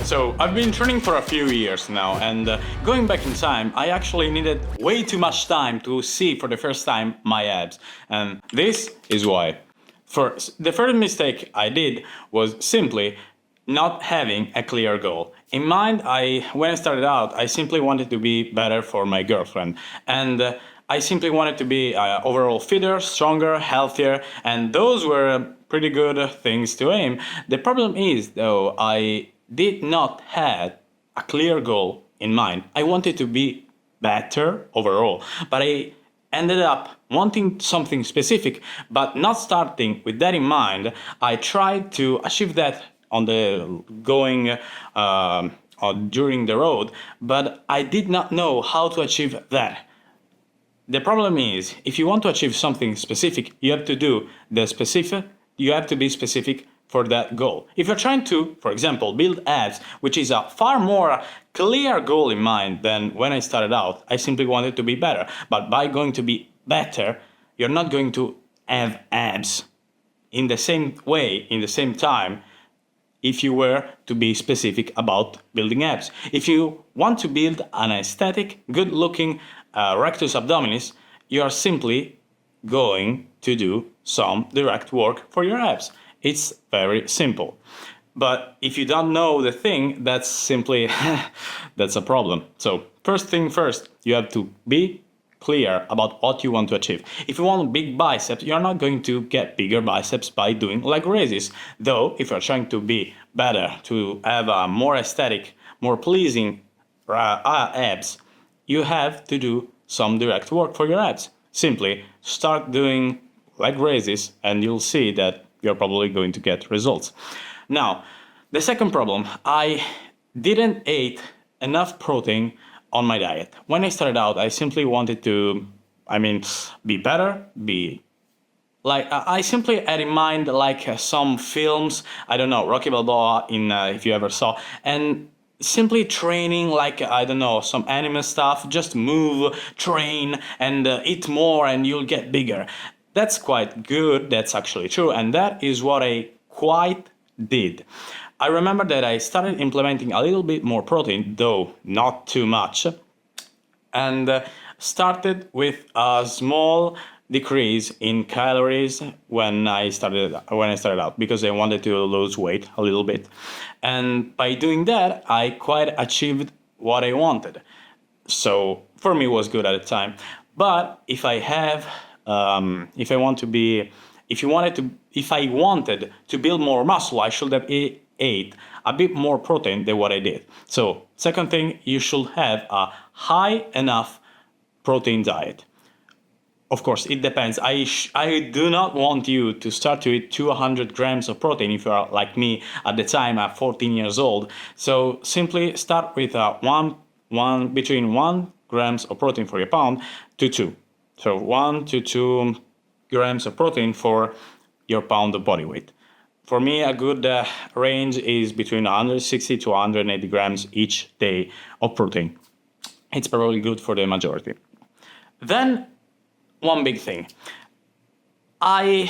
So I've been training for a few years now, and going back in time, I actually needed way too much time to see for the first time my abs. And this is why. First, the first mistake I did was simply not having a clear goal. In mind, when I started out, I simply wanted to be better for my girlfriend. And I simply wanted to be overall fitter, stronger, healthier, and those were pretty good things to aim. The problem is, though, I did not have a clear goal in mind. I wanted to be better overall, but I ended up wanting something specific, but not starting with that in mind. I tried to achieve that on the going during the road, but I did not know how to achieve that. The problem is, if you want to achieve something specific, you have to do the specific. You have to be specific for that goal. If you're trying to, for example, build abs, which is a far more clear goal in mind than when I started out, I simply wanted to be better. But by going to be better, you're not going to have abs in the same way, in the same time, if you were to be specific about building abs. If you want to build an aesthetic, good-looking rectus abdominis, you are simply going to do some direct work for your abs. It's very simple. But if you don't know the thing, that's simply, that's a problem. So first thing first, you have to be clear about what you want to achieve. If you want big biceps, you're not going to get bigger biceps by doing leg raises. Though, if you're trying to be better, to have a more aesthetic, more pleasing abs, you have to do some direct work for your abs. Simply start doing leg raises and you'll see that you're probably going to get results. Now, the second problem, I didn't eat enough protein on my diet. When I started out, I simply wanted to, be better, I simply had in mind some films, I don't know, Rocky Balboa if you ever saw, and simply training some anime stuff, just move, train, and eat more and you'll get bigger. That's quite good, that's actually true, and that is what I quite did. I remember that I started implementing a little bit more protein, though not too much, and started with a small decrease in calories when I started out, because I wanted to lose weight a little bit. And by doing that, I quite achieved what I wanted. So for me, it was good at the time. But if I wanted to build more muscle, I should have ate a bit more protein than what I did. So second thing, you should have a high enough protein diet. Of course, it depends. I do not want you to start to eat 200 grams of protein if you are like me at the time at 14 years old. So simply start with between 1 grams of protein for your pound to 2. So 1 to 2 grams of protein for your pound of body weight. For me, a good range is between 160 to 180 grams each day of protein. It's probably good for the majority. Then, one big thing. I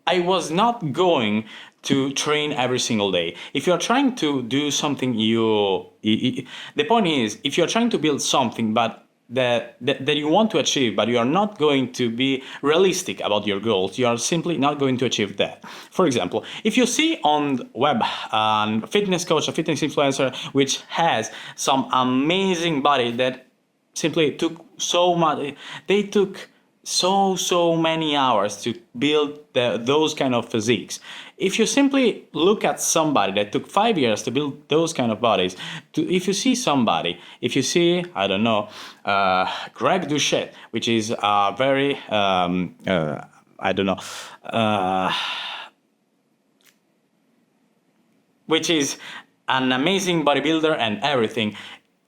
was not going to train every single day. If you're trying to do something, the point is, if you're trying to build something but that you want to achieve, but you are not going to be realistic about your goals, you are simply not going to achieve that. For example, if you see on web a fitness coach, a fitness influencer, which has some amazing body that simply took so much, they took so many hours to build those kind of physiques. If you simply look at somebody that took 5 years to build those kind of bodies, if you see, I don't know, Greg Doucette, which is a very, which is an amazing bodybuilder and everything,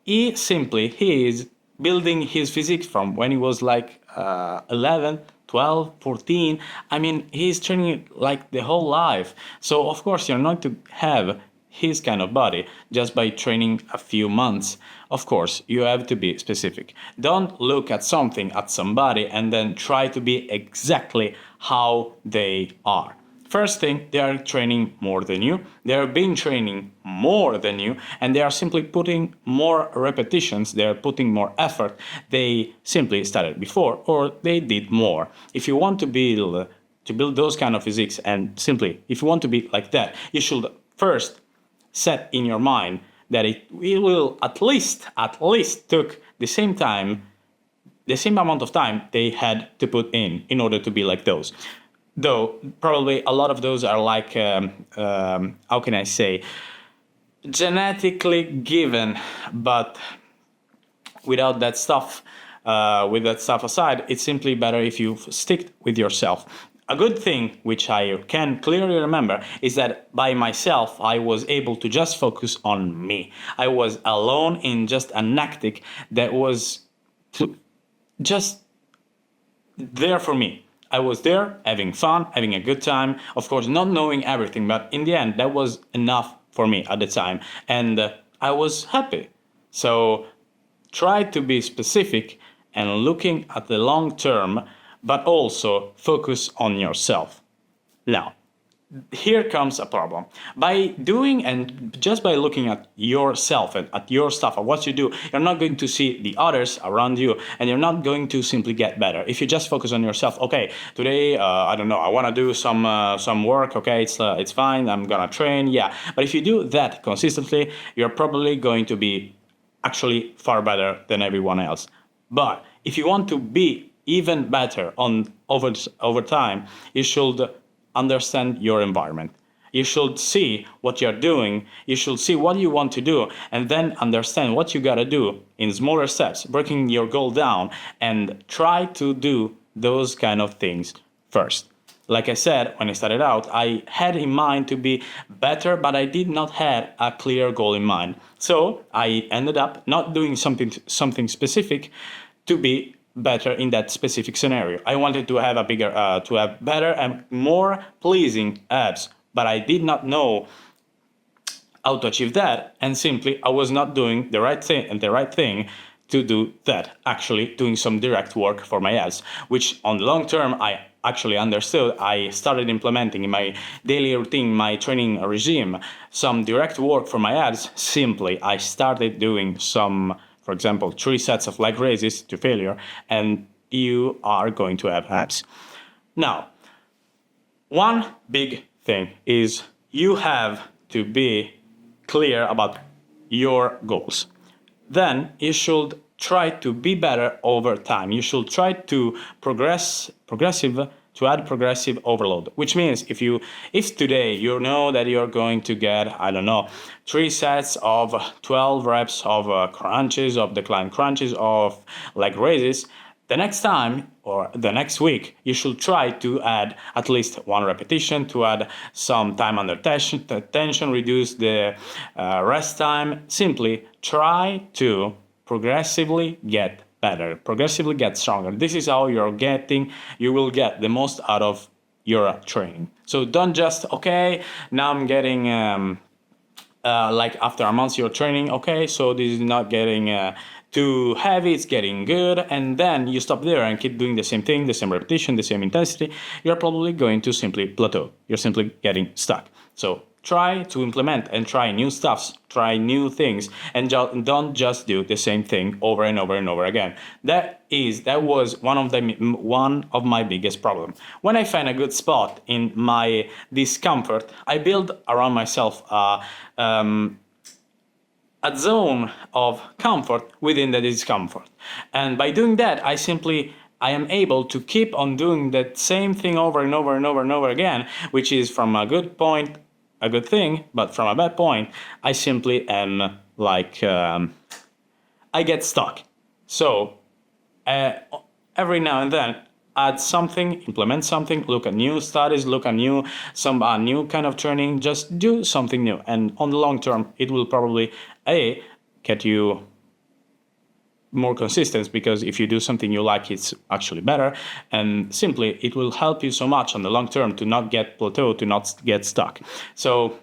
he is building his physique from when he was 11, 12, 14. He's training like the whole life. So of course you're not to have his kind of body just by training a few months. Of course, you have to be specific. Don't look at somebody and then try to be exactly how they are. First thing, they are training more than you. They have been training more than you, and they are simply putting more repetitions. They are putting more effort. They simply started before, or they did more. If you want to build those kind of physiques, and simply, if you want to be like that, you should first set in your mind that it will at least took the same amount of time they had to put in order to be like those. Though probably a lot of those are like how can I say, genetically given, but without that stuff, with that stuff aside, it's simply better if you stick with yourself. A good thing, which I can clearly remember, is that by myself I was able to just focus on me. I was alone in just a tactic that was just there for me. I was there having fun, having a good time, of course, not knowing everything, but in the end, that was enough for me at the time, and I was happy. So try to be specific and looking at the long term, but also focus on yourself. Now, here comes a problem. By doing and just by looking at yourself and at your stuff, at what you do, you're not going to see the others around you, and you're not going to simply get better. If you just focus on yourself, okay, today I don't know, I want to do some work. Okay, it's fine. I'm gonna train. Yeah, but if you do that consistently, you're probably going to be actually far better than everyone else. But if you want to be even better on over time, you should understand your environment. You should see what you're doing, you should see what you want to do, and then understand what you gotta do in smaller steps, breaking your goal down, and try to do those kind of things first. Like I said, when I started out, I had in mind to be better, but I did not have a clear goal in mind. So I ended up not doing something specific to be better in that specific scenario. I wanted to have to have better and more pleasing abs, but I did not know how to achieve that, and simply I was not doing the right thing to do that. Actually, doing some direct work for my abs, which on the long term I actually understood. I started implementing in my daily routine, my training regime, some direct work for my abs. Simply, I started doing some, for example, 3 sets of leg raises to failure, and you are going to have abs. Now, one big thing is you have to be clear about your goals. Then you should try to be better over time. You should try to add progressive overload, which means if today you know that you're going to get, I don't know, 3 sets of 12 reps of crunches, of decline crunches, of leg raises, the next time or the next week, you should try to add at least 1 repetition, to add some time under tension, reduce the rest time. Simply try to progressively get better, progressively get stronger. This is how you will get the most out of your training. So don't just, okay, now I'm getting, like after a month you're training, okay, so this is not getting too heavy, it's getting good, and then you stop there and keep doing the same thing, the same repetition, the same intensity, you're probably going to simply plateau. You're simply getting stuck. So try to implement and try new stuffs, try new things, and don't just do the same thing over and over and over again. That was one of my biggest problems. When I find a good spot in my discomfort, I build around myself a zone of comfort within the discomfort. And by doing that, I am able to keep on doing that same thing over and over and over and over again, which is from a good point, a good thing, but from a bad point, I simply am like, I get stuck. So every now and then, add something, implement something, look at new studies, look at new kind of training, just do something new. And on the long term, it will probably, get you more consistent, because if you do something you like, it's actually better. And simply, it will help you so much on the long term to not get plateaued, to not get stuck. So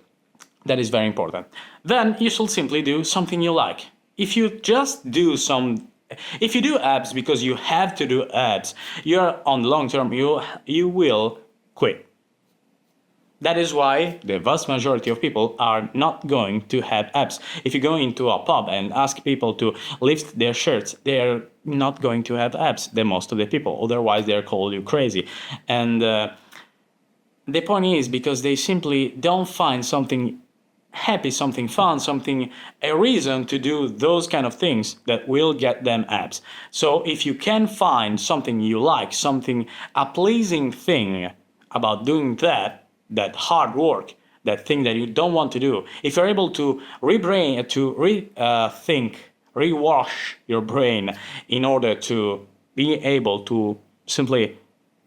that is very important. Then you should simply do something you like. If you do abs because you have to do abs, you're on the long term, you will quit. That is why the vast majority of people are not going to have abs. If you go into a pub and ask people to lift their shirts, they're not going to have abs, the most of the people. Otherwise, they're called you crazy. And the point is because they simply don't find something happy, something fun, something, a reason to do those kind of things that will get them abs. So if you can find something you like, something, a pleasing thing about doing that hard work, that thing that you don't want to do, if you're able to think, rewash your brain in order to be able to simply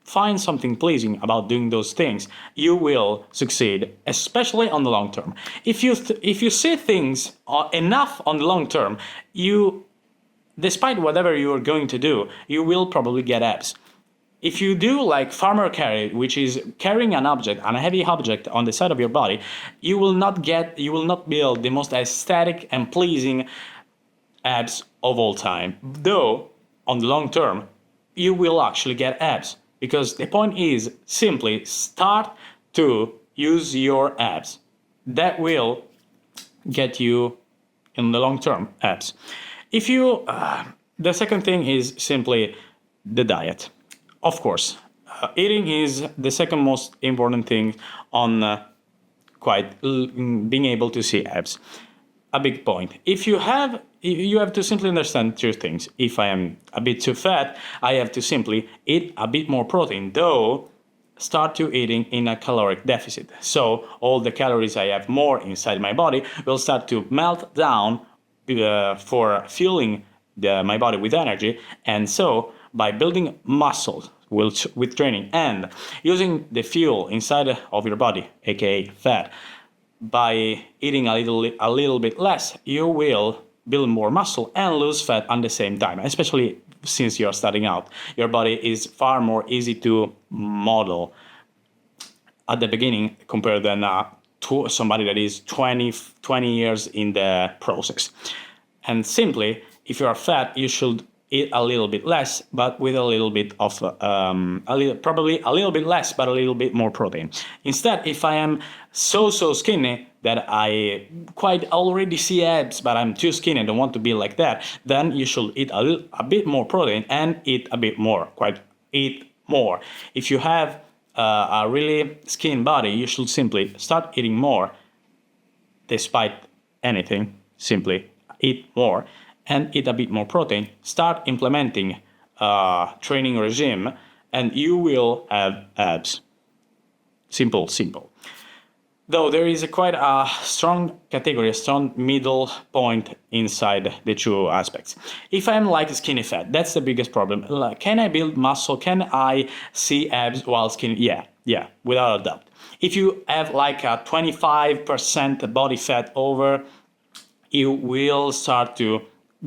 find something pleasing about doing those things, you will succeed, especially on the long term. If you see things enough on the long term, you, despite whatever you are going to do, you will probably get abs. If you do like farmer carry, which is carrying an object, a heavy object on the side of your body, you will not build the most aesthetic and pleasing abs of all time. Though, on the long term, you will actually get abs. Because the point is simply start to use your abs. That will get you in the long term abs. If you, the second thing is simply the diet. Of course, eating is the second most important thing on being able to see abs. A big point. If you have to simply understand two things. If I am a bit too fat, I have to simply eat a bit more protein, though start to eating in a caloric deficit. So all the calories I have more inside my body will start to melt down for fueling my body with energy, and so by building muscle with training and using the fuel inside of your body, aka fat, by eating a little bit less, you will build more muscle and lose fat at the same time, especially since you're starting out. Your body is far more easy to model at the beginning compared than to somebody that is 20 years in the process. And simply, if you are fat, you should eat a little bit less, but with a little bit of, probably a little bit less, but a little bit more protein. Instead, if I am so skinny that I quite already see abs, but I'm too skinny, I don't want to be like that, then you should eat a bit more protein and eat a bit more, eat more. If you have a really skinny body, you should simply start eating more, despite anything, simply eat more and eat a bit more protein, start implementing a training regime, and you will have abs. Simple. Though there is quite a strong category, a strong middle point inside the two aspects. If I'm like skinny fat, that's the biggest problem. Like, can I build muscle? Can I see abs while skinny? Yeah, without a doubt. If you have like a 25% body fat over, you will start to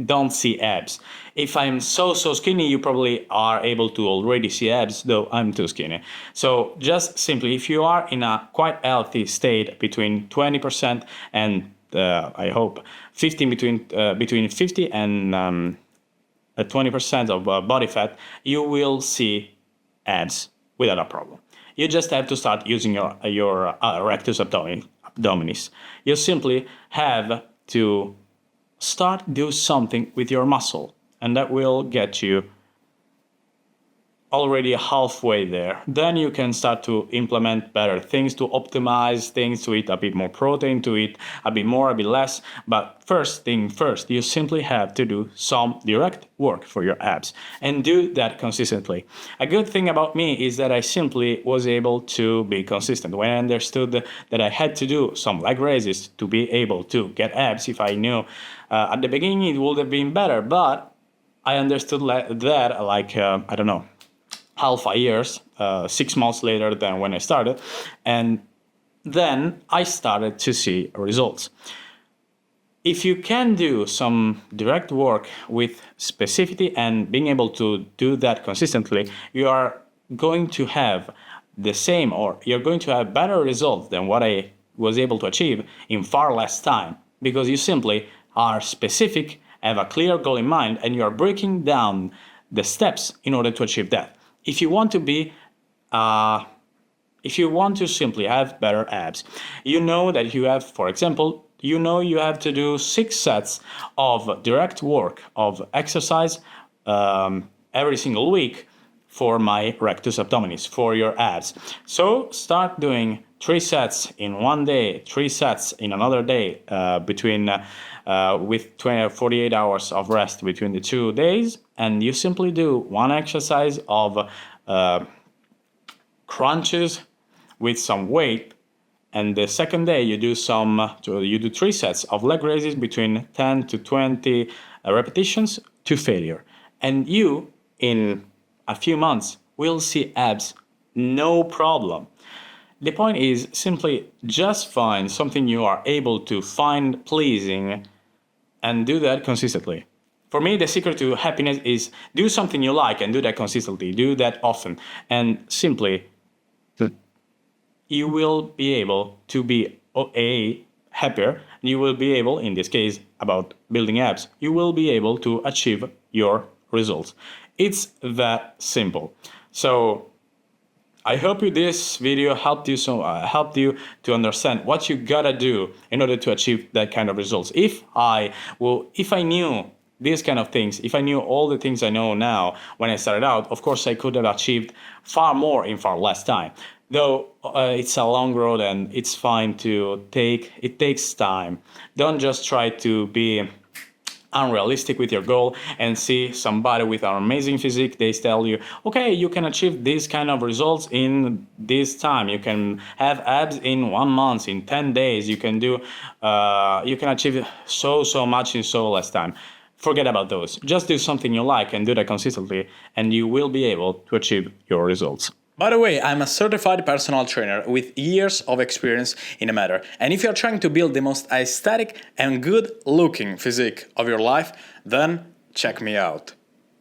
don't see abs. If I'm so skinny, you probably are able to already see abs, though I'm too skinny. So just simply, if you are in a quite healthy state between 20% and I hope 15 between 50 and 20% of body fat, you will see abs without a problem. You just have to start using your rectus abdominis. You simply have to do something with your muscle, and that will get you already halfway there. Then you can start to implement better things, to optimize things, to eat a bit more protein, to eat a bit more, a bit less. But first thing first, you simply have to do some direct work for your abs and do that consistently. A good thing about me is that I simply was able to be consistent. When I understood that I had to do some leg raises to be able to get abs, if I knew at the beginning it would have been better, but I understood that I don't know, half a year, 6 months later than when I started, and then I started to see results. If you can do some direct work with specificity and being able to do that consistently, you are going to have the same, or you're going to have better results than what I was able to achieve in far less time, because you simply are specific, have a clear goal in mind, and you are breaking down the steps in order to achieve that. If you want to be if you want to simply have better abs, you know that you have, for example, you know you have to do 6 sets of direct work of exercise every single week for my rectus abdominis, for your abs. So start doing 3 sets in one day, 3 sets in another day, with 48 hours of rest between the 2 days, and you simply do one exercise of crunches with some weight, and the second day you do 3 sets of leg raises between 10 to 20 repetitions to failure, and you in a few months will see abs no problem. The point is simply just find something you are able to find pleasing and do that consistently. For me, the secret to happiness is do something you like and do that consistently, do that often, and simply you will be able to be happier. You will be able, in this case about building abs, you will be able to achieve your results. It's that simple. So I hope this video helped you to understand what you gotta do in order to achieve that kind of results. If I knew these kind of things, if I knew all the things I know now when I started out, of course I could have achieved far more in far less time. Though it's a long road and it's fine it takes time. Don't just try to be unrealistic with your goal and see somebody with an amazing physique. They tell you, okay, you can achieve this kind of results in this time. You can have abs in 1 month, in 10 days. You can achieve so much in so less time. Forget about those. Just do something you like and do that consistently, and you will be able to achieve your results. By the way, I'm a certified personal trainer with years of experience in the matter. And if you're trying to build the most aesthetic and good looking physique of your life, then check me out.